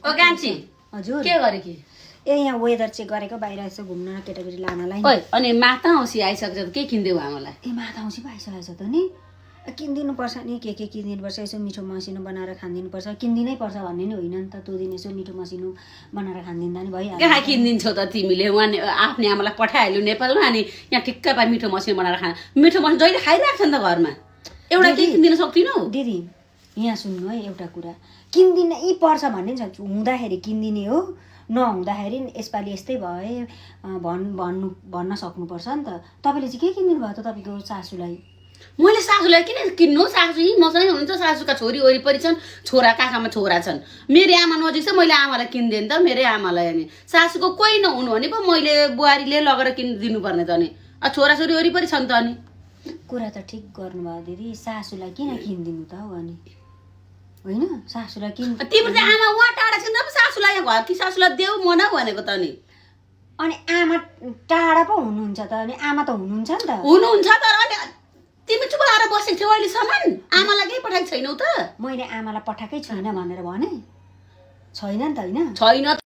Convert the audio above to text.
ओ कान्छी हजुर के गरे कि ए यहाँ वेदर चेक गरेको बाहिर यसो घुम्न केटाकेटी लानलाई ओइ अनि माता औँसी आइसकेछ त के किन्देऊ आमालाई ए माता औँसी पो आइसकेको छ त नि किनिदिनु पर्छ नि के किनिदिनु पर्छ यसो मिठो मसिनो बनाएर खानिदिनु पर्छ किनिदिनै पर्छ भन्ने नि होइन नि त त्यो दिन यसो मिठो मसिनो बनाएर खानिदिँदा नि भइहाल्छ कहाँ किनिदिन्छौ त तिमीले उहाँ आफ्नै आमालाई पठाइहाल्यो नेपालमा अनि यहाँ ठिक्क पा मिठो मसिनो बनाएर खा मिठो मसिनो जहिले खाइरहेको छ नि त घरमा एउटा के किनिदिन सक्दिनौ दिदी यहाँ सुन्नु है एउटा कुरा किनिदिनै पर्छ भन्ने नि छ हुँदाखेरि किनिदिने हो नहुँदाखेरि यसपालि यस्तै भए भन्न सक्नुपर्छ नि त तपाईँले चाहिँ के किनिदिनु भयो त तपाईँको सासूलाई मैले सासूलाई किन किन्नु सासू यहीँ मसँगै हुनुहुन्छ सासूका छोरी वरिपरि छन् छोरा काखामा छोरा छन् मेरो आमा नजिक छ मैले आमालाई किनिदिएँ नि त मेरै आमालाई अनि सासूको कोही नहुनु भने पो मैले बुहारीले लगेर किनिदिनु पर्ने त अनि छोराछोरी वरिपरि छन् त अनि कुरा त ठिक गर्नुभयो दिदी सासूलाई किन किनिदिनु त हो अनि होइन सासूलाई किन तिम्रो चाहिँ आमा उहाँ टाढा छैन र पो सासूलाई घर कि सासूलाई देऊ मना भनेको त अनि आमा टाढा पो हुनुहुन्छ त अनि आमा त हुनुहुन्छ नि त हुनुहुन्छ तर अनि तिमी चुप लाएर बसेको थियौ अहिलेसम्म आमालाई केही पठाएको छैनौ त मैले आमालाई पठाएकै छैन भनेर भने छैन नि त होइन छैन